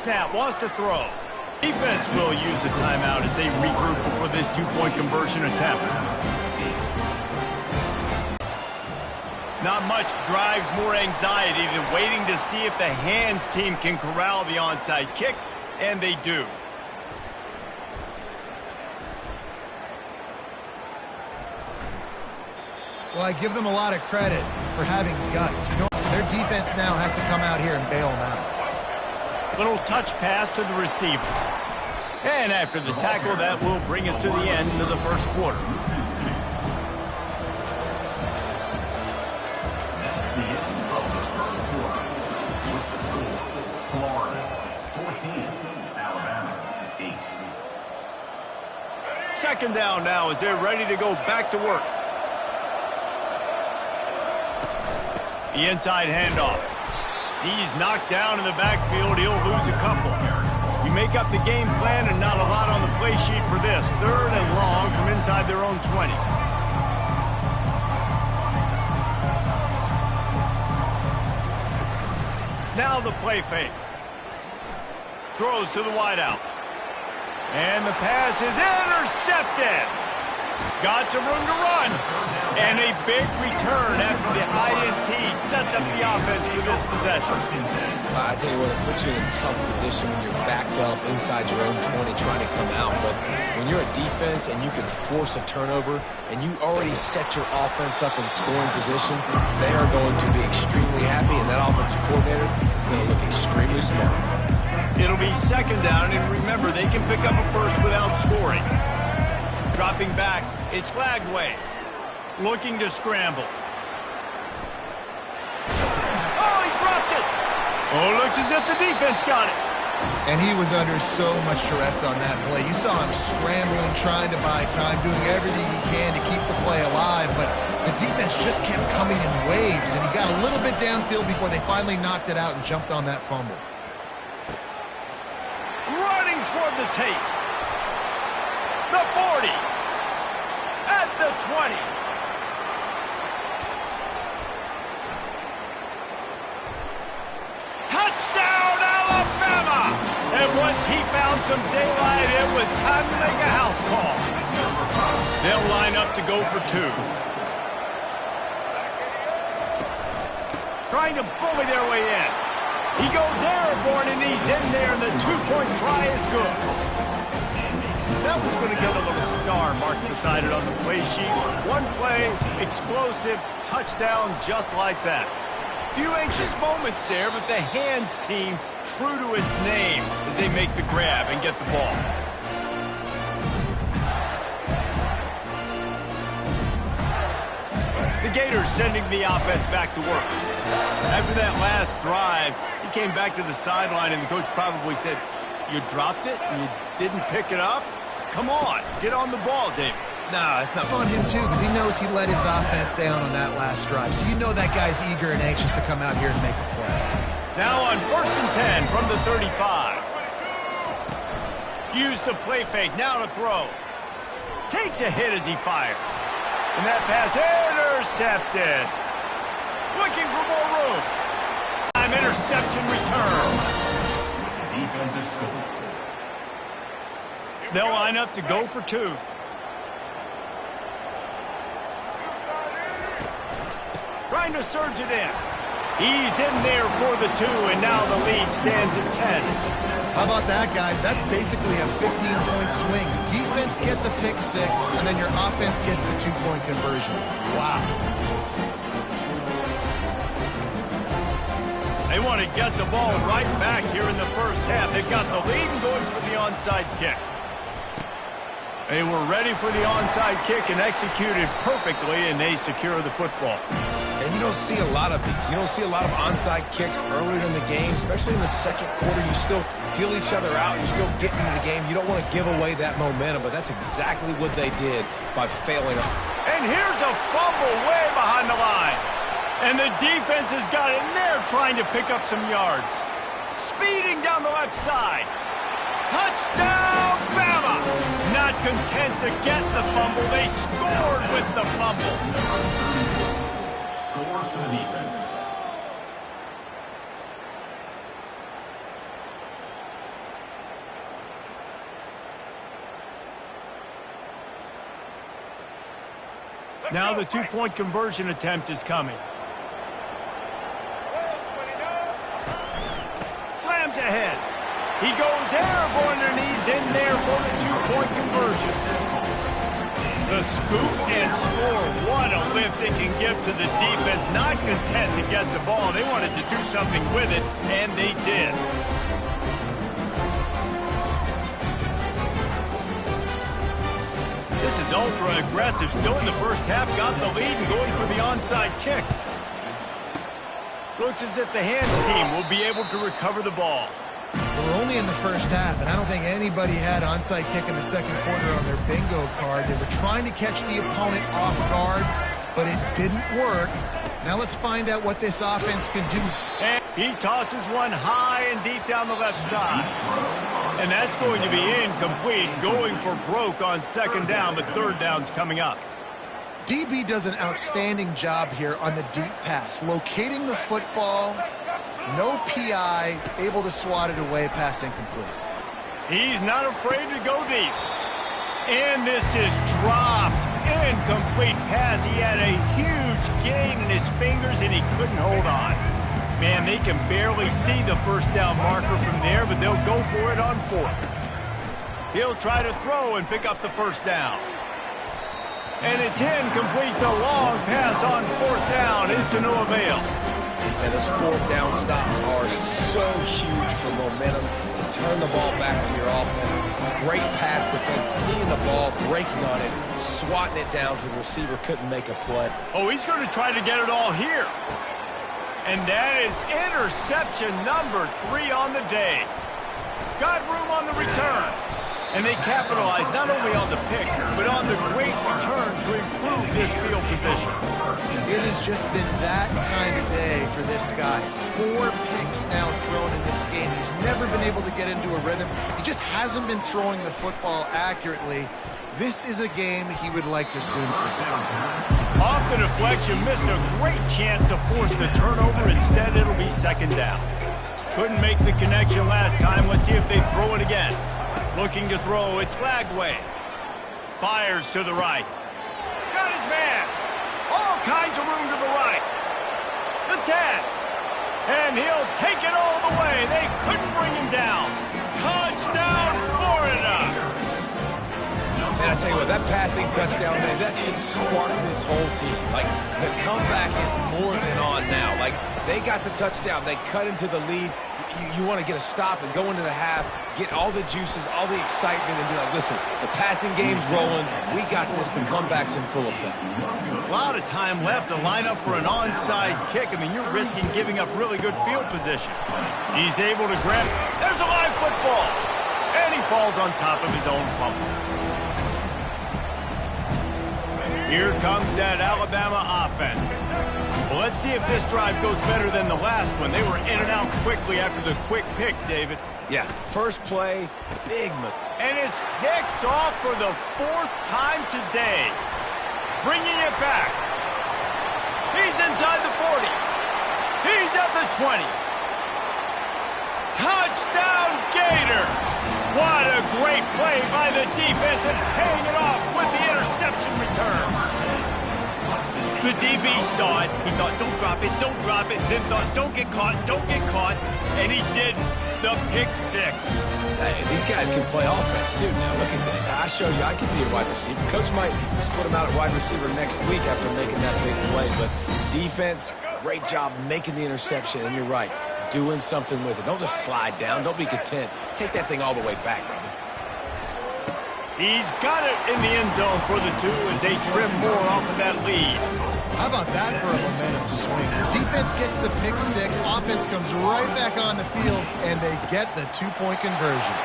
snap, wants to throw. Defense will use a timeout as they regroup before this two-point conversion attempt. Not much drives more anxiety than waiting to see if the hands team can corral the onside kick, and they do. Well, I give them a lot of credit for having guts. You know, so their defense now has to come out here and bail them out. Little touch pass to the receiver. And after the tackle, that will bring us to the end of the first quarter. Second down now as they're ready to go back to work. The inside handoff. He's knocked down in the backfield. He'll lose a couple. You make up the game plan and not a lot on the play sheet for this. Third and long from inside their own 20. Now the play fake. Throws to the wideout. And the pass is intercepted. Got some room to run. And a big return after the INT sets up the offense for this possession. I tell you what, it puts you in a tough position when you're backed up inside your own 20 trying to come out. But when you're a defense and you can force a turnover and you already set your offense up in scoring position, they are going to be extremely happy, and that offensive coordinator is going to look extremely smart. It'll be second down, and remember, they can pick up a first without scoring. Dropping back, it's Lagway. Looking to scramble. Oh, he dropped it! Oh, looks as if the defense got it. And he was under so much stress on that play. You saw him scrambling, trying to buy time, doing everything he can to keep the play alive, but the defense just kept coming in waves, and he got a little bit downfield before they finally knocked it out and jumped on that fumble. Running toward the tape. The 40. At the 20. Touchdown, Alabama! And once he found some daylight, it was time to make a house call. They'll line up to go for two. Trying to bully their way in. He goes airborne, and he's in there, and the two-point try is good. That was going to get a little star marked beside it on the play sheet. One play, explosive, touchdown just like that. Few anxious moments there, but the hands team true to its name as they make the grab and get the ball. The Gators sending the offense back to work. After that last drive, he came back to the sideline, and the coach probably said, "You dropped it and you didn't pick it up? Come on, get on the ball, David." No, it's not on him, too, because he knows he let his offense down on that last drive. So you know that guy's eager and anxious to come out here and make a play. Now on 1st and 10 from the 35. Use the play fake, now to throw. Takes a hit as he fires. And that pass intercepted. Looking for more room. Time interception return. Defensive score. They'll line up to go for two. Trying to surge it in. He's in there for the two, and now the lead stands at 10. How about that, guys? That's basically a 15-point swing. Defense gets a pick six, and then your offense gets the two-point conversion. Wow. They want to get the ball right back here in the first half. They've got the lead and going for the onside kick. They were ready for the onside kick and executed perfectly, and they secure the football. And you don't see a lot of these. You don't see a lot of onside kicks earlier in the game, especially in the second quarter. You still feel each other out. You're still getting into the game. You don't want to give away that momentum, but that's exactly what they did by failing. And here's a fumble way behind the line. And the defense has got in there trying to pick up some yards. Speeding down the left side. Touchdown, Bama! Not content to get the fumble, they scored with the fumble. Scores for the defense. Now the two-point conversion attempt is coming. Slams ahead. He goes airborne and he's in there for the two-point conversion. The scoop and score. What a lift it can give to the defense. Not content to get the ball. They wanted to do something with it, and they did. This is ultra-aggressive. Still in the first half, got the lead and going for the onside kick. Looks as if the hands team will be able to recover the ball. We're only in the first half, and I don't think anybody had onside kick in the second quarter on their bingo card. They were trying to catch the opponent off guard, but it didn't work. Now let's find out what this offense can do. And he tosses one high and deep down the left side. And that's going to be incomplete, going for broke on second down, but third down's coming up. DB does an outstanding job here on the deep pass, locating the football, no PI, able to swat it away, pass incomplete. He's not afraid to go deep. And this is dropped. Incomplete pass. He had a huge gain in his fingers, and he couldn't hold on. Man, they can barely see the first down marker from there, but they'll go for it on fourth. He'll try to throw and pick up the first down. And it's incomplete. The long pass on fourth down is to no avail. And those fourth down stops are so huge for momentum to turn the ball back to your offense. Great pass defense, seeing the ball, breaking on it, swatting it down so the receiver couldn't make a play. Oh, he's going to try to get it all here. And that is interception number 3 on the day. Got room on the return. And they capitalize not only on the pick, but on the great return to improve this field position. It has just been that kind of day for this guy. 4 picks now thrown in this game. He's never been able to get into a rhythm. He just hasn't been throwing the football accurately. This is a game he would like to soon forget. Off the deflection, missed a great chance to force the turnover. Instead, it'll be second down. Couldn't make the connection last time. Let's see if they throw it again. Looking to throw, it's Lagway. Fires to the right. Got his man. All kinds of room to the right. The 10. And he'll take it all the way. They couldn't bring him down. Touchdown, Florida. And I tell you what, that passing touchdown, man, that should spark this whole team. Like, the comeback is more than on now. Like, they got the touchdown. They cut into the lead. You want to get a stop and go into the half, get all the juices, all the excitement, and be like, listen, the passing game's rolling. We got this. The comeback's in full effect. A lot of time left to line up for an onside kick. I mean, you're risking giving up really good field position. He's able to grab. There's a live football. And he falls on top of his own fumble. Here comes that Alabama offense. Well, let's see if this drive goes better than the last one. They were in and out quickly after the quick pick, David. Yeah, first play, big mistake. And it's picked off for the 4th time today. Bringing it back. He's inside the 40. He's at the 20. Touchdown, Gator. What a great play by the defense and paying it off with the interception return. The DB saw it. He thought, don't drop it, don't drop it. Then thought, don't get caught, don't get caught. And he did the pick 6. Hey, these guys can play offense, too. Now, look at this. I show you I can be a wide receiver. Coach might split him out at wide receiver next week after making that big play. But defense, great job making the interception. And you're right, doing something with it. Don't just slide down. Don't be content. Take that thing all the way back, brother. He's got it in the end zone for the 2 as they trim more off of that lead. How about that for a momentum swing? Defense gets the pick 6, offense comes right back on the field, and they get the 2-point conversion.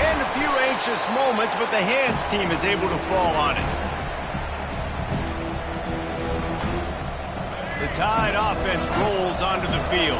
And a few anxious moments, but the hands team is able to fall on it. The Tide offense rolls onto the field.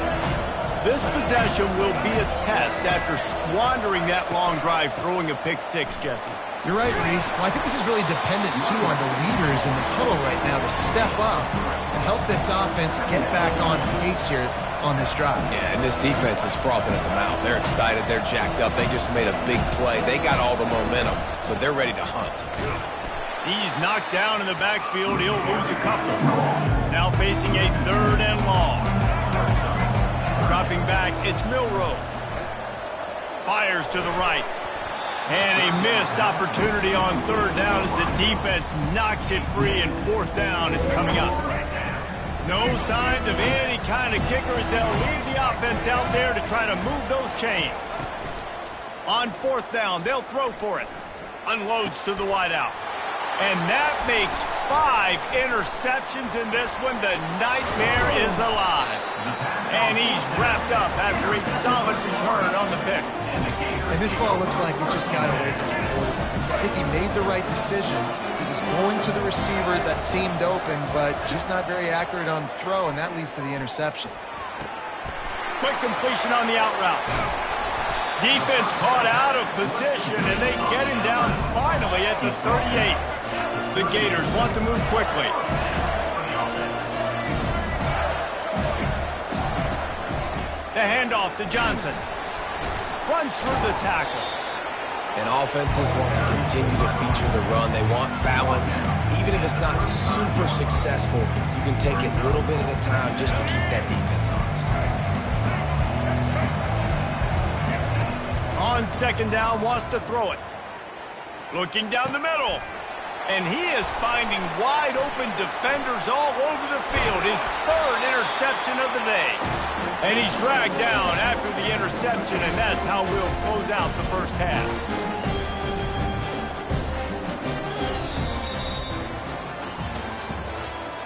This possession will be a test after squandering that long drive, throwing a pick 6, Jesse. You're right, Reese. Well, I think this is really dependent, too, on the leaders in this huddle right now to step up and help this offense get back on pace here on this drive. Yeah, and this defense is frothing at the mouth. They're excited. They're jacked up. They just made a big play. They got all the momentum, so they're ready to hunt. He's knocked down in the backfield. He'll lose a couple. Now facing a 3rd and long. Dropping back, it's Milroe. Fires to the right. And a missed opportunity on 3rd down as the defense knocks it free, and 4th down is coming up. No signs of any kind of kicker as they'll leave the offense out there to try to move those chains. On 4th down, they'll throw for it. Unloads to the wideout. And that makes 5 interceptions in this one. The nightmare is alive. And he's wrapped up after a solid return on the pick. And this ball looks like it just got away from the quarterback. I think he made the right decision. He was going to the receiver that seemed open, but just not very accurate on the throw, and that leads to the interception. Quick completion on the out route. Defense caught out of position, and they get him down finally at the 38. The Gators want to move quickly. The handoff to Johnson. Runs through the tackle. And offenses want to continue to feature the run. They want balance. Even if it's not super successful, you can take it little bit at a time just to keep that defense honest. On 2nd down, wants to throw it. Looking down the middle. And he is finding wide open defenders all over the field. His 3rd interception of the day. And he's dragged down after the interception, and that's how we'll close out the first half.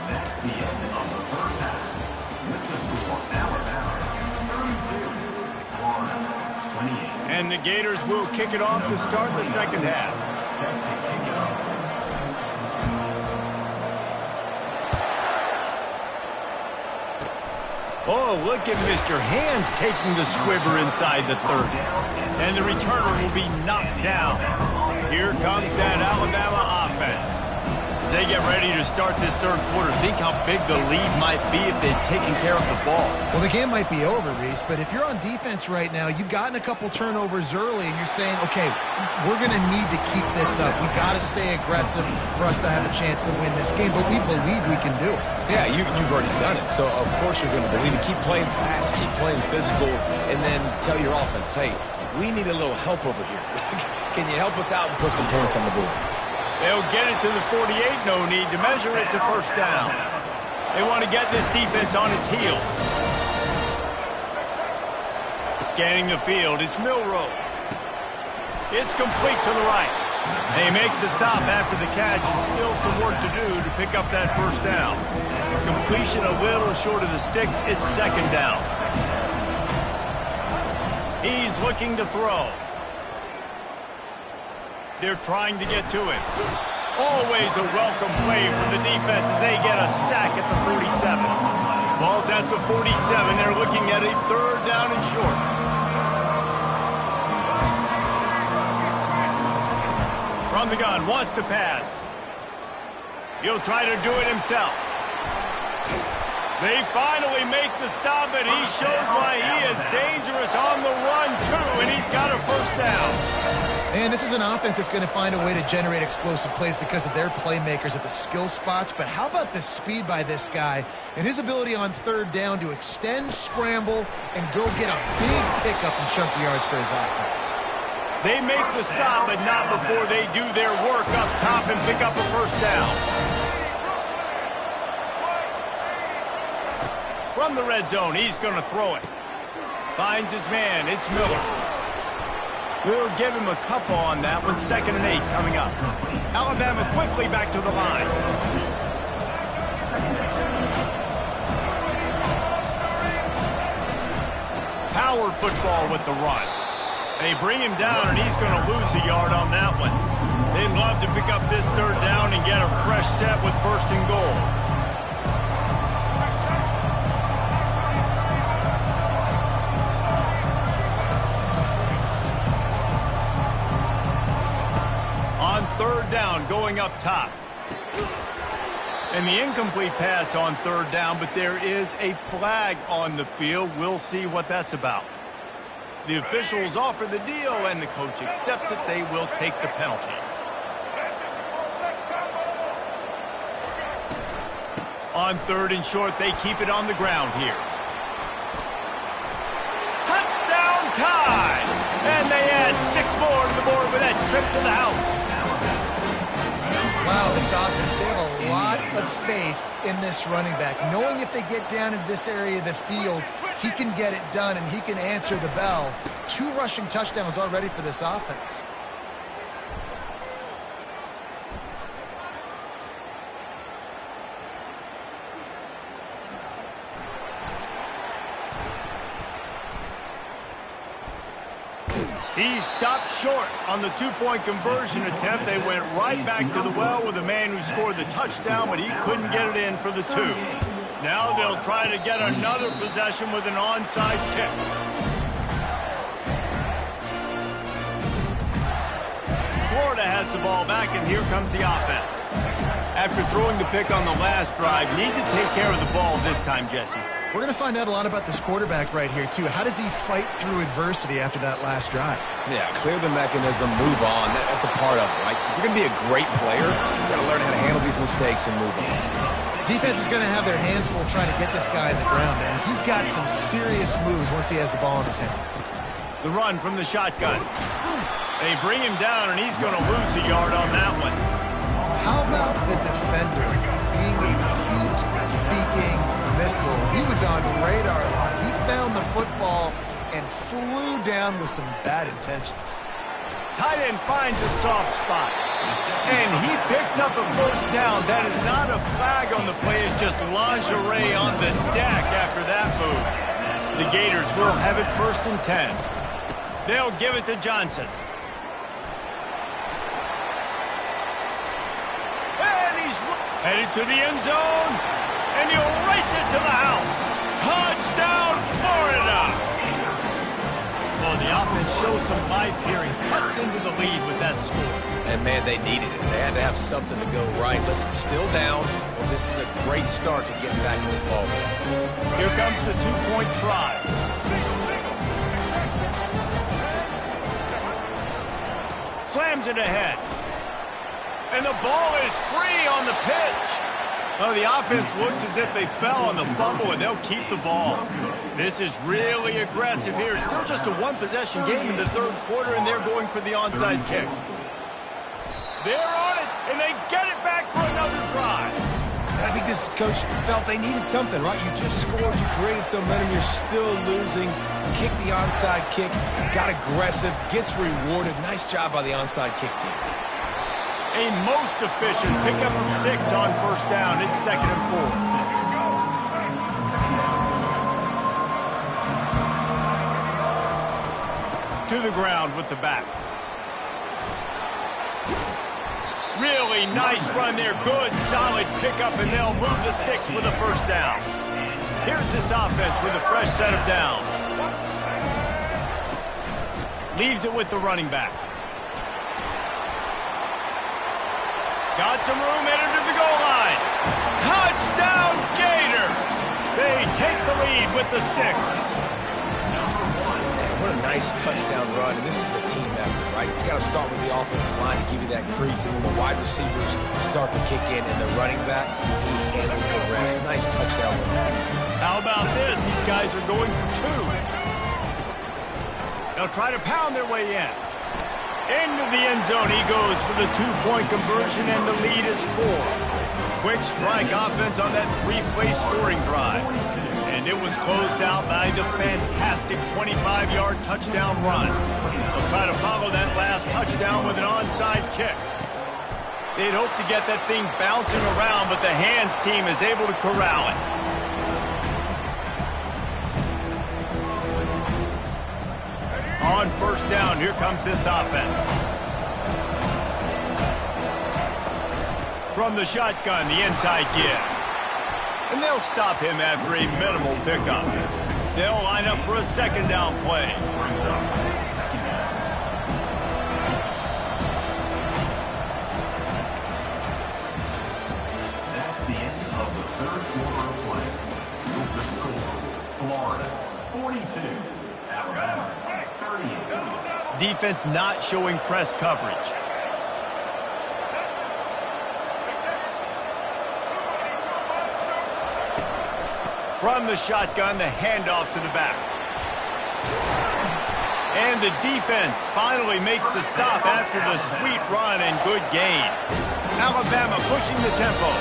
That's the end of the first half. With the score, Alabama 32, 28. And the Gators will kick it off to start the second half. Set to kick it off. Oh, look at Mr. Hands taking the squibber inside the 30. And the returner will be knocked down. Here comes that Alabama offense. As they get ready to start this 3rd quarter, think how big the lead might be if they'd taken care of the ball. Well, the game might be over, Reese, but if you're on defense right now, you've gotten a couple turnovers early, and you're saying, okay, we're going to need to keep this up. We got to stay aggressive for us to have a chance to win this game, but we believe we can do it. Yeah, you've already done it, so of course you're going to believe it. Keep playing fast, keep playing physical, and then tell your offense, hey, we need a little help over here. Can you help us out and put some points on the board? They'll get it to the 48, no need to measure it to 1st down. They want to get this defense on its heels. Scanning the field, it's Milroe. It's complete to the right. They make the stop after the catch, and still some work to do to pick up that 1st down. Completion a little short of the sticks, it's 2nd down. He's looking to throw. They're trying to get to him. Always a welcome play from the defense as they get a sack at the 47. Ball's at the 47. They're looking at a 3rd down and short. From the gun, wants to pass. He'll try to do it himself. They finally make the stop, and he shows why he is dangerous on the run, too, and he's got a 1st down. And this is an offense that's going to find a way to generate explosive plays because of their playmakers at the skill spots. But how about the speed by this guy and his ability on 3rd down to extend, scramble, and go get a big pickup and chunky yards for his offense? They make the stop, but not before they do their work up top and pick up a 1st down. From the red zone, he's going to throw it. Finds his man, it's Miller. We'll give him a couple on that one. 2nd and 8 coming up. Alabama quickly back to the line. Power football with the run. They bring him down, and he's going to lose a yard on that one. They'd love to pick up this 3rd down and get a fresh set with 1st and goal. On 3rd down, going up top. And the incomplete pass on 3rd down, but there is a flag on the field. We'll see what that's about. The officials offer the deal, and the coach accepts it. They will take the penalty. On 3rd and short, they keep it on the ground here. Touchdown tie! And they add 6 more to the board with that trip to the house. Wow, this offense, they have a lot of faith in this running back. Knowing if they get down into this area of the field, he can get it done and he can answer the bell. 2 rushing touchdowns already for this offense. He stopped short on the 2-point conversion attempt. They went right back to the well with the man who scored the touchdown, but he couldn't get it in for the 2. Now they'll try to get another possession with an onside kick. Florida has the ball back, and here comes the offense. After throwing the pick on the last drive, need to take care of the ball this time, Jesse. We're going to find out a lot about this quarterback right here, too. How does he fight through adversity after that last drive? Yeah, clear the mechanism, move on. That's a part of it, right? If you're going to be a great player, you've got to learn how to handle these mistakes and move on. Defense is going to have their hands full trying to get this guy in the ground, man. He's got some serious moves once he has the ball in his hands. The run from the shotgun. They bring him down, and he's going to lose a yard on that one. How about the defender being a heat-seeking missile? He was on radar lock. He found the football and flew down with some bad intentions. Tight end finds a soft spot, and he picks up a first down. That is not a flag on the play. It's just lingerie on the deck after that move. The Gators will have it 1st and 10. They'll give it to Johnson. Headed to the end zone, and he'll race it to the house. Touchdown, Florida! Well, the offense shows some life here and cuts into the lead with that score. And, man, they needed it. They had to have something to go right. Listen, still down. Well, this is a great start to getting back in this ballgame. Here comes the 2-point try. Slams it ahead. And the ball is free on the pitch. Oh, the offense looks as if they fell on the fumble, and they'll keep the ball. This is really aggressive here. Still just a 1-possession game in the 3rd quarter, and they're going for the onside kick. They're on it, and they get it back for another drive. I think this coach felt they needed something, right? You just scored, you created some momentum, you're still losing. Kick the onside kick, got aggressive, gets rewarded. Nice job by the onside kick team. A most efficient pickup of 6 on 1st down. It's 2nd and 4. To the ground with the back. Really nice run there. Good, solid pickup, and they'll move the sticks with a 1st down. Here's this offense with a fresh set of downs. Leaves it with the running back. Got some room, headed to the goal line. Touchdown, Gators! They take the lead with the 6. Man, what a nice touchdown run, and this is a team effort, right? It's got to start with the offensive line to give you that crease, and then the wide receivers start to kick in, and the running back, he handles the rest. Nice touchdown run. How about this? These guys are going for 2. They'll try to pound their way in. Into the end zone he goes for the 2-point conversion, and the lead is 4. Quick strike offense on that 3-play scoring drive. And it was closed out by the fantastic 25-yard touchdown run. They'll try to follow that last touchdown with an onside kick. They'd hope to get that thing bouncing around, but the hands team is able to corral it. On 1st down, here comes this offense. From the shotgun, the inside give. And they'll stop him after a minimal pickup. They'll line up for a 2nd down play. That's the end of the 3rd quarter of play. With the score, Florida 42. Alabama 38. Defense not showing press coverage. From the shotgun, the handoff to the back. And the defense finally makes the stop after the sweet run and good gain. Alabama pushing the tempo.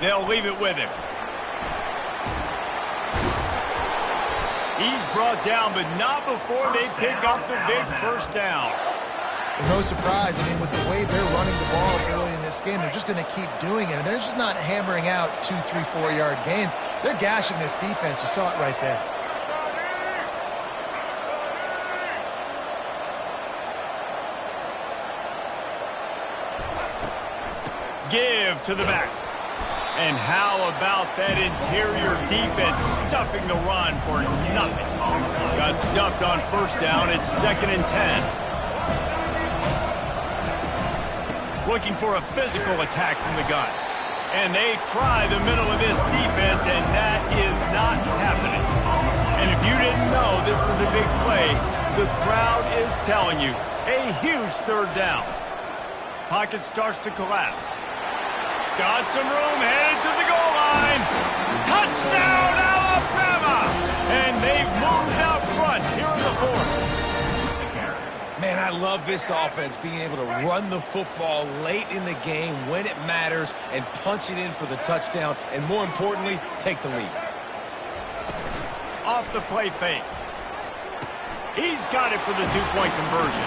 They'll leave it with him. He's brought down, but not before they pick up the big first down. No surprise. I mean, with the way they're running the ball early in this game, they're just going to keep doing it. And they're just not hammering out 2, 3, 4-yard gains. They're gashing this defense. You saw it right there. Give to the back. And how about that interior defense stuffing the run for nothing? Got stuffed on first down. It's 2nd and 10. Looking for a physical attack from the gun. And they try the middle of this defense, and that is not happening. And if you didn't know this was a big play, the crowd is telling you. A huge 3rd down. Pocket starts to collapse. Got some room, headed to the goal line. Touchdown, Alabama! And they've moved out front here in the 4th. Man, I love this offense, being able to run the football late in the game when it matters and punch it in for the touchdown, and more importantly, take the lead. Off the play fake. He's got it for the 2-point conversion.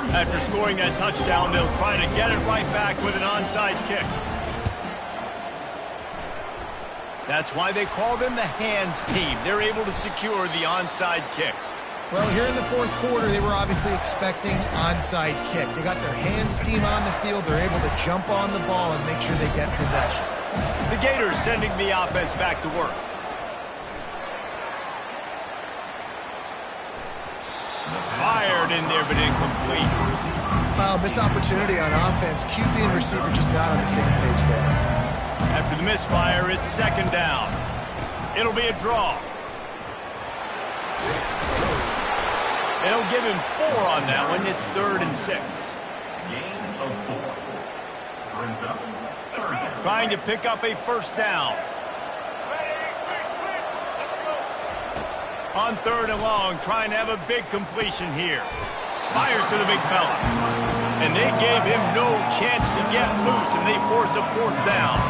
After scoring that touchdown, they'll try to get it right back with an onside kick. That's why they call them the hands team. They're able to secure the onside kick. Well, here in the 4th quarter, they were obviously expecting onside kick. They got their hands team on the field. They're able to jump on the ball and make sure they get possession. The Gators sending the offense back to work. Fired in there, but incomplete. Wow, missed opportunity on offense. QB and receiver just not on the same page there. After the misfire, it's 2nd down. It'll be a draw. They'll give him 4 on that one. It's 3rd and 6. Gain of 4. Brings up 3rd down. Trying to pick up a first down. On 3rd and long, trying to have a big completion here. Fires to the big fella. And they gave him no chance to get loose, and they force a 4th down.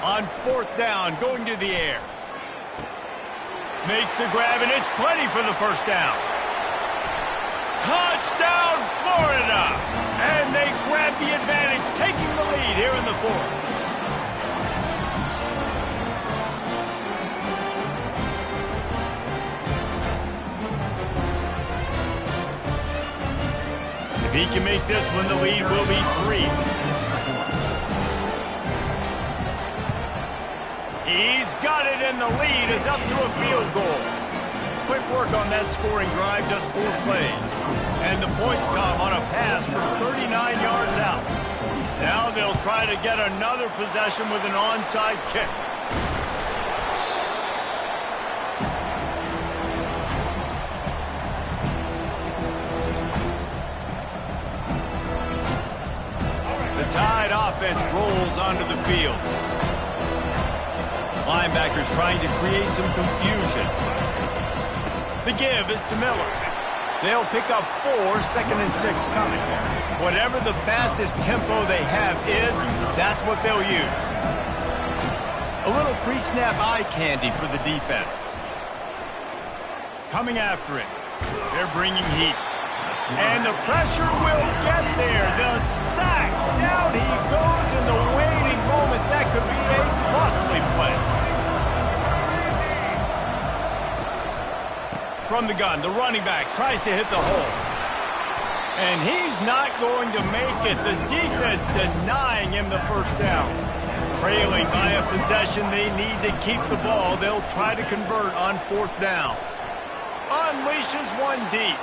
On 4th down, going to the air. Makes the grab, and it's plenty for the first down. Touchdown, Florida! And they grab the advantage, taking the lead here in the 4th. If he can make this one, the lead will be 3. He's got it, and the lead is up to a field goal. Quick work on that scoring drive, just 4 plays. And the points come on a pass from 39 yards out. Now they'll try to get another possession with an onside kick. The Tide offense rolls onto the field. Linebackers trying to create some confusion. The give is to Miller. They'll pick up 4, 2nd and 6 coming. Whatever the fastest tempo they have is, that's what they'll use. A little pre-snap eye candy for the defense. Coming after it. They're bringing heat. And the pressure will get there. The sack. Down he goes in the waiting moments. That could be a costly play. From the gun, the running back tries to hit the hole. And he's not going to make it. The defense denying him the first down. Trailing by a possession, they need to keep the ball. They'll try to convert on 4th down. Unleashes one deep.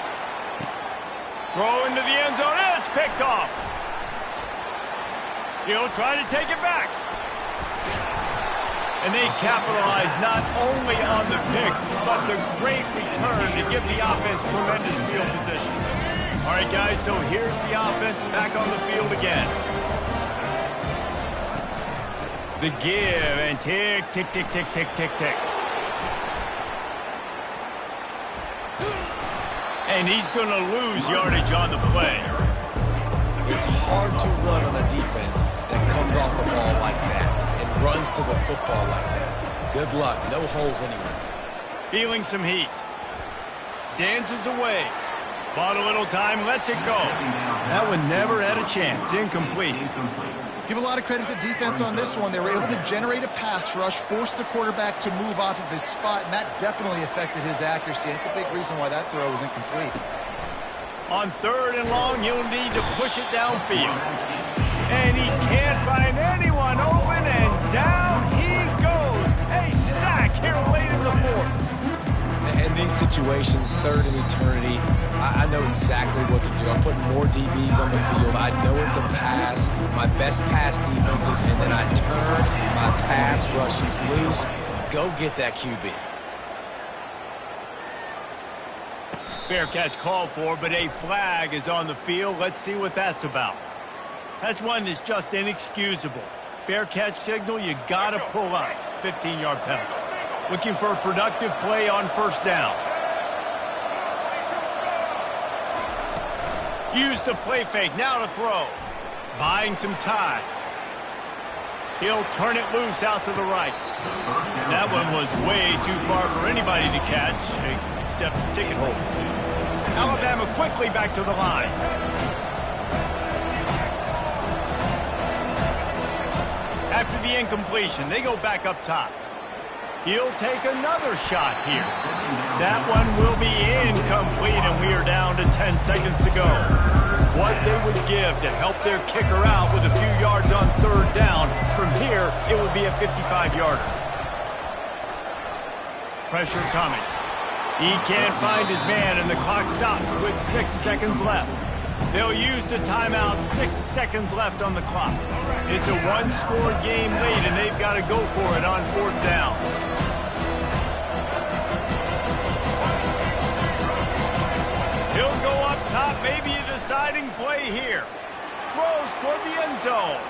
Throw into the end zone, and it's picked off. He'll try to take it back. And they capitalized not only on the pick, but the great return to give the offense tremendous field position. All right, guys, so here's the offense back on the field again. The give and tick, tick, tick, tick, tick, tick, tick. And he's going to lose yardage on the play. It's hard to run on a defense that comes off the ball like that and runs to the football like that. Good luck. No holes anywhere. Feeling some heat. Dances away. Bought a little time, lets it go. That one never had a chance. Incomplete. Give a lot of credit to the defense on this one. They were able to generate a pass rush, force the quarterback to move off of his spot, and that definitely affected his accuracy. And it's a big reason why that throw was incomplete. On 3rd and long, he'll need to push it downfield. And he can't find anyone open, and down he goes. A sack here late in the 4th. In these situations, 3rd and eternity, I know exactly what to do. I'm putting more DBs on the field. I know it's a pass, my best pass defenses, and then I turn my pass rushers loose. Go get that QB. Fair catch called for, but a flag is on the field. Let's see what that's about. That's one that's just inexcusable. Fair catch signal, you got to pull up. 15-yard penalty. Looking for a productive play on 1st down. Use the play fake, now to throw. Buying some time. He'll turn it loose out to the right. That one was way too far for anybody to catch, except ticket holders. Alabama quickly back to the line. After the incompletion, they go back up top. He'll take another shot here. That one will be incomplete, and we are down to 10 seconds to go. What they would give to help their kicker out with a few yards on 3rd down. From here, it would be a 55-yarder. Pressure coming. He can't find his man, and the clock stops with 6 seconds left. They'll use the timeout, 6 seconds left on the clock. It's a one-score game late, and they've got to go for it on 4th down. He'll go up top, maybe a deciding play here. Throws toward the end zone.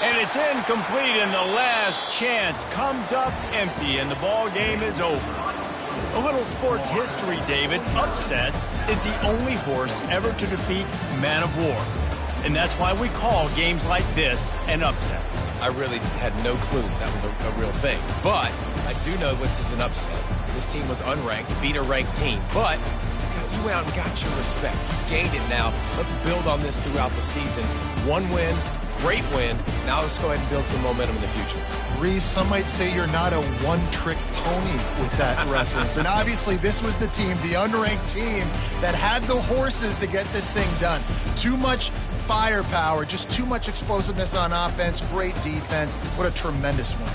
And it's incomplete, and the last chance comes up empty, and the ball game is over. A little sports history, David. Upset is the only horse ever to defeat Man of War. And that's why we call games like this an upset. I really had no clue that was a real thing. But I do know this is an upset. This team was unranked, beat a ranked team. But you went out and got your respect. You gained it now. Let's build on this throughout the season. One win, great win. Now let's go ahead and build some momentum in the future. Reese, some might say you're not a one-trick pony with that reference. And obviously, this was the team, the unranked team, that had the horses to get this thing done. Too much firepower, just too much explosiveness on offense, great defense. What a tremendous win.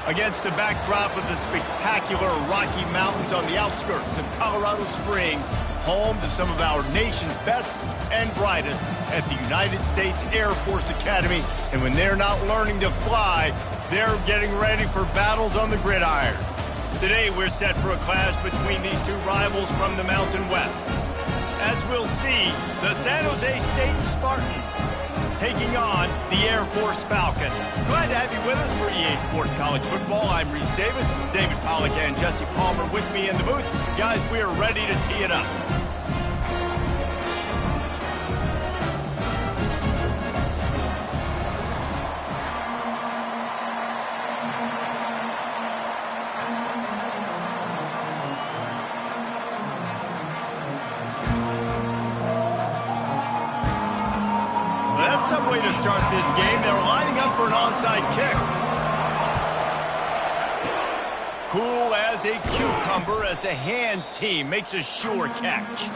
Against the backdrop of the spectacular Rocky Mountains on the outskirts of Colorado Springs, home to some of our nation's best and brightest at the United States Air Force Academy. And when they're not learning to fly, they're getting ready for battles on the gridiron. Today, we're set for a clash between these two rivals from the Mountain West. As we'll see, the San Jose State Spartans taking on the Air Force Falcons. Glad to have you with us for EA Sports College Football. I'm Reese Davis, David Pollack and Jesse Palmer with me in the booth. Guys, we are ready to tee it up. Some way to start this game. They're lining up for an onside kick. Cool as a cucumber as the hands team makes a sure catch.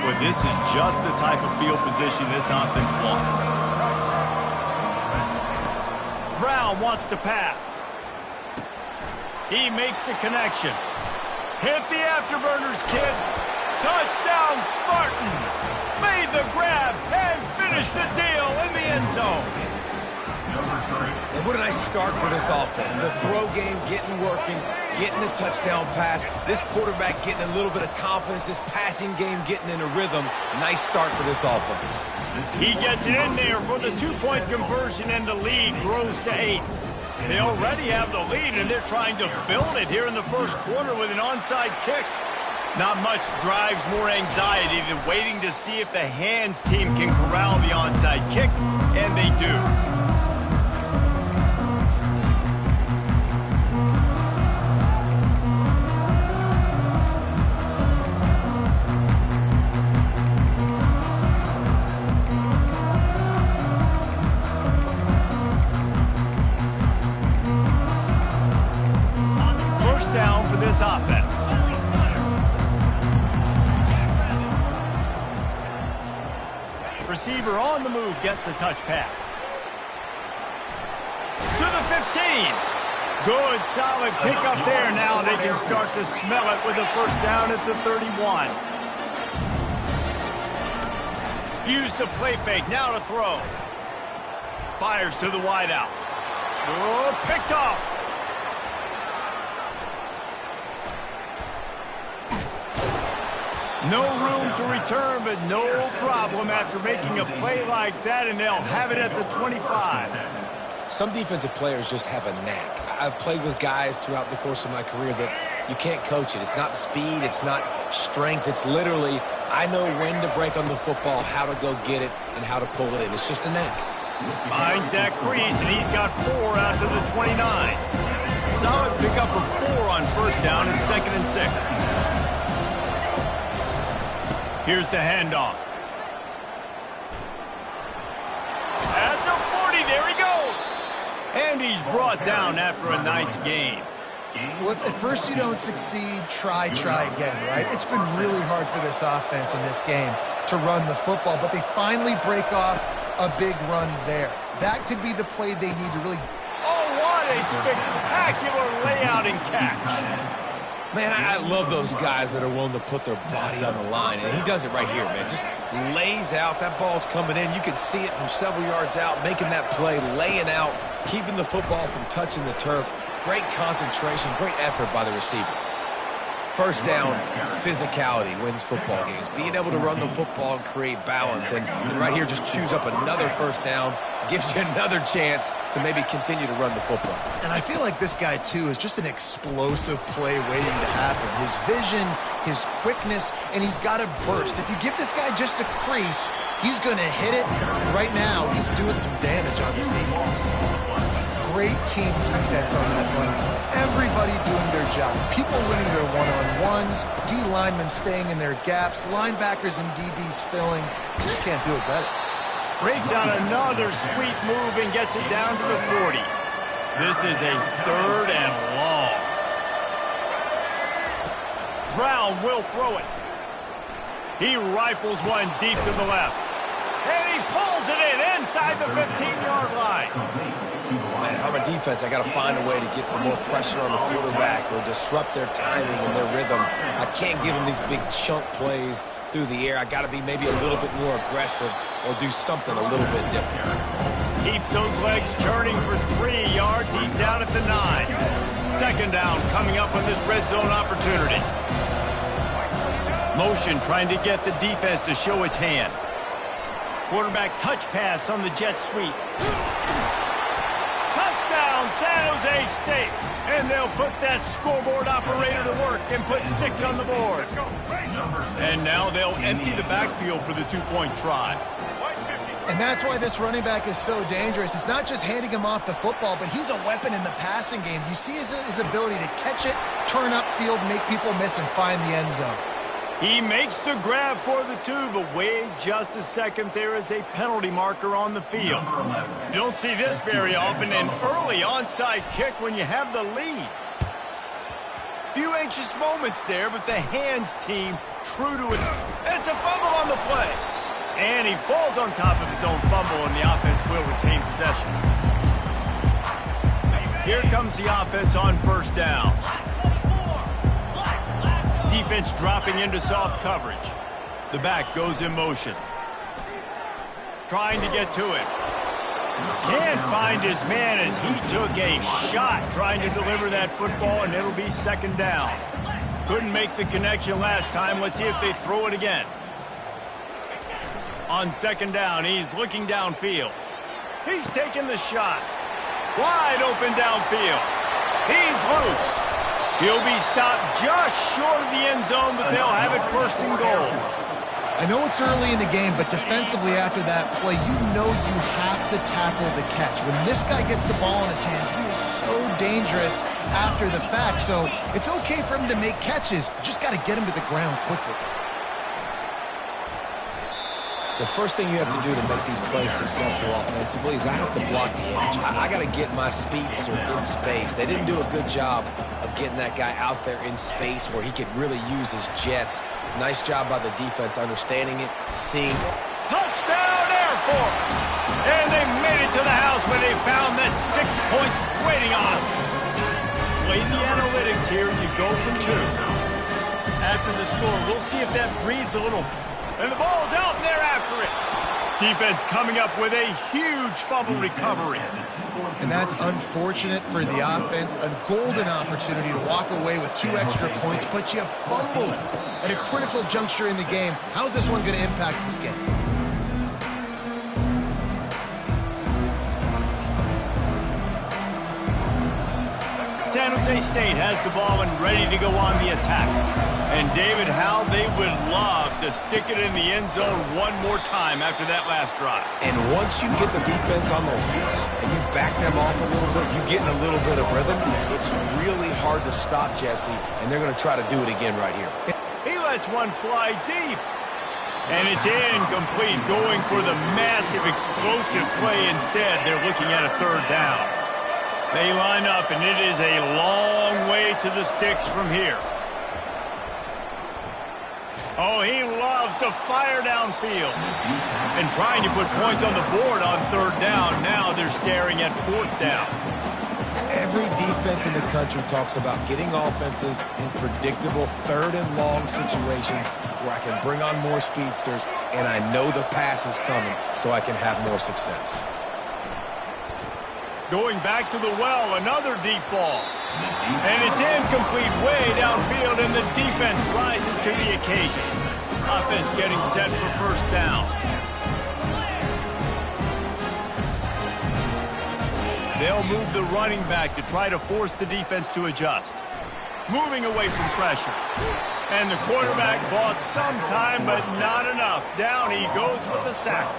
But this is just the type of field position this offense wants. Brown wants to pass. He makes the connection. Hit the afterburners, kid. Touchdown, Spartans. Made the grab and finished the deal in the end zone. And what a nice start for this offense. The throw game getting working, getting the touchdown pass. This quarterback getting a little bit of confidence. This passing game getting in a rhythm. Nice start for this offense. He gets it in there for the two-point conversion, and the lead grows to 8. They already have the lead, and they're trying to build it here in the first quarter with an onside kick. Not much drives more anxiety than waiting to see if the hands team can corral the onside kick, and they do. Down for this offense. Receiver on the move gets the touch pass. To the 15. Good, solid pickup there. Now they can start to smell it with a first down at the 31. Use the play fake, now to throw. Fires to the wideout. Oh, picked off. No room to return, but no problem after making a play like that, and they'll have it at the 25. Some defensive players just have a knack. I've played with guys throughout the course of my career that you can't coach it. It's not speed, it's not strength. It's literally, I know when to break on the football, how to go get it, and how to pull it in. It's just a knack. Finds that crease, and he's got 4 out to the 29. Solid pickup of 4 on first down and 2nd and 6. Here's the handoff. At the 40, there he goes. And he's brought down after a nice gain. Well, if at first you don't succeed, try again, right? It's been really hard for this offense in this game to run the football, but they finally break off a big run there. That could be the play they need to really... Oh, what a spectacular layout and catch. Man, I love those guys that are willing to put their body on the line, and he does it right here, man. Just lays out. That ball's coming in. You can see it from several yards out, making that play, laying out, keeping the football from touching the turf. Great concentration, great effort by the receiver. First down, physicality wins football games. Being able to run the football and create balance. And right here, just choose up another first down, gives you another chance to maybe continue to run the football. And I feel like this guy, too, is just an explosive play waiting to happen. His vision, his quickness, and he's got a burst. If you give this guy just a crease, he's going to hit it. Right now, he's doing some damage on this defense. Great team defense on that run. Everybody doing their job. People winning their one-on-ones, D-linemen staying in their gaps, linebackers and DBs filling. You just can't do it better. Breaks out another sweet move and gets it down to the 40. This is a 3rd and long. Brown will throw it. He rifles one deep to the left. And he pulls it in inside the 15-yard line. Man, if I'm a defense, I got to find a way to get some more pressure on the quarterback or disrupt their timing and their rhythm. I can't give them these big chunk plays through the air. I got to be maybe a little bit more aggressive or do something a little bit different. Keeps those legs churning for 3 yards. He's down at the 9. Second down coming up on this red zone opportunity. Motion trying to get the defense to show his hand. Quarterback touch pass on the jet sweep. Touchdown, San Jose State. And they'll put that scoreboard operator to work and put 6 on the board. And now they'll empty the backfield for the two-point try. And that's why this running back is so dangerous. It's not just handing him off the football, but he's a weapon in the passing game. You see his ability to catch it, turn upfield, make people miss, and find the end zone. He makes the grab for the 2, but wait just a second. There is a penalty marker on the field. You don't see this very often, an early onside kick when you have the lead. Few anxious moments there, but the hands team true to it. It's a fumble on the play. And he falls on top of his own fumble, and the offense will retain possession. Here comes the offense on first down. Defense dropping into soft coverage. The back goes in motion. Trying to get to it. Can't find his man as he took a shot trying to deliver that football, and it'll be second down. Couldn't make the connection last time. Let's see if they throw it again. On second down, he's looking downfield. He's taking the shot. Wide open downfield. He's loose. He'll be stopped just short of the end zone, but they'll have it first and goal. I know it's early in the game, but defensively after that play, you know you have to tackle the catch. When this guy gets the ball in his hands, he is so dangerous after the fact. So it's okay for him to make catches. You just got to get him to the ground quickly. The first thing you have to do to make these plays successful offensively is I have to block the edge. I got to get my speedster in space. They didn't do a good job of getting that guy out there in space where he could really use his jets. Nice job by the defense understanding it, seeing. Touchdown Air Force! And they made it to the house when they found that 6 points waiting on them. Played the analytics here. You go from 2. After the score, we'll see if that breathes a little. And the ball's out, and they're after it. Defense coming up with a huge fumble recovery. And that's unfortunate for the offense. A golden opportunity to walk away with 2 extra points, but you fumble it at a critical juncture in the game. How's this one going to impact this game? San Jose State has the ball and ready to go on the attack. And David, how they would love to stick it in the end zone one more time after that last drive. And once you get the defense on their heels and you back them off a little bit, you get in a little bit of rhythm, it's really hard to stop Jesse, and they're going to try to do it again right here. He lets one fly deep. And it's incomplete, going for the massive explosive play instead. They're looking at a third down. They line up, and it is a long way to the sticks from here. Oh, he loves to fire downfield. And trying to put points on the board on third down. Now they're staring at fourth down. Every defense in the country talks about getting offenses in predictable third and long situations where I can bring on more speedsters, and I know the pass is coming, so I can have more success. Going back to the well, another deep ball. And it's incomplete way downfield, and the defense rises to the occasion. Offense getting set for first down. They'll move the running back to try to force the defense to adjust. Moving away from pressure. And the quarterback bought some time, but not enough. Down he goes with the sack.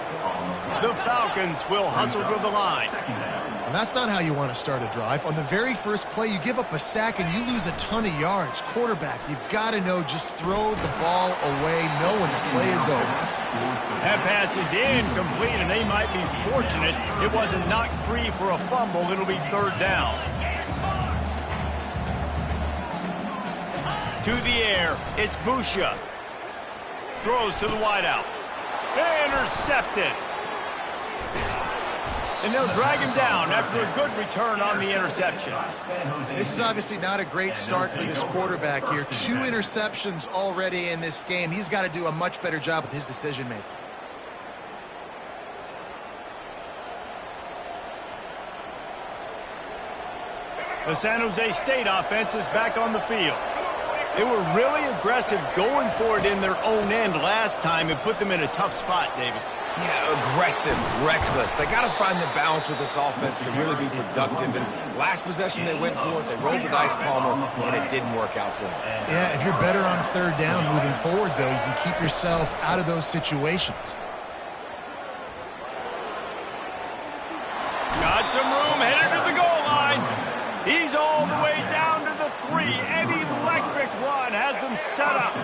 The Falcons will hustle to the line. And that's not how you want to start a drive. On the very first play, you give up a sack and you lose a ton of yards. Quarterback, you've got to know, just throw the ball away, know when the play is over. That pass is incomplete, and they might be fortunate it wasn't knocked free for a fumble. It'll be third down. To the air, it's Busha. throws to the wideout. Intercepted. And they'll drag him down after a good return on the interception. This is obviously not a great start for this quarterback here. 2 interceptions already in this game. He's got to do a much better job with his decision-making. The San Jose State offense is back on the field. They were really aggressive going for it in their own end last time and put them in a tough spot, David. Yeah, aggressive, reckless. They got to find the balance with this offense to really be productive. And last possession they went for it, they rolled the dice, Palmer, and it didn't work out for them. Yeah, if you're better on 3rd down moving forward, though, you can keep yourself out of those situations. Got some room, headed to the goal line. He's all the way down to the 3. An electric run has them set up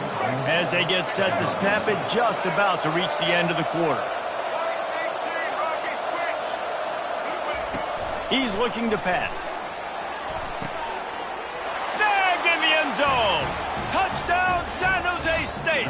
as they get set to snap it, just about to reach the end of the quarter. He's looking to pass. Snagged in the end zone. Touchdown, San Jose State.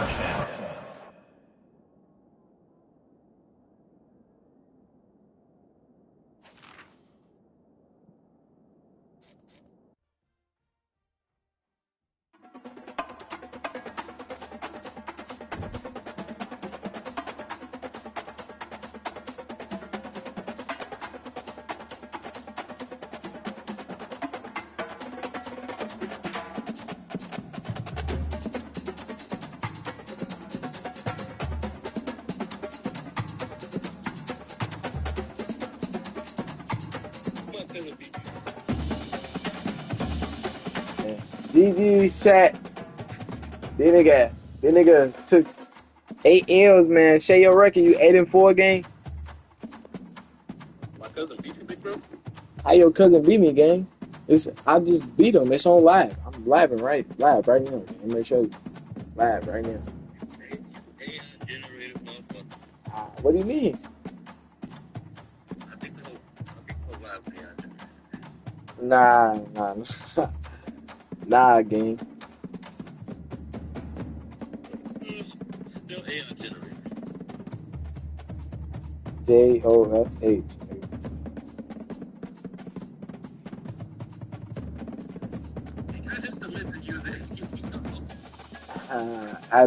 GG Shaq. That nigga took 8 L's, man. Share your record, you 8-4 game. My cousin beat you, big bro? How your cousin beat me, gang? I just beat him. It's on live. I'm live right now. Let me show you. Live right now. AI generated motherfucker. What do you mean? I think the whole live was AI generated. Nah. Nah, gang. Still AI generated. JOSH. I just admit that you're there. I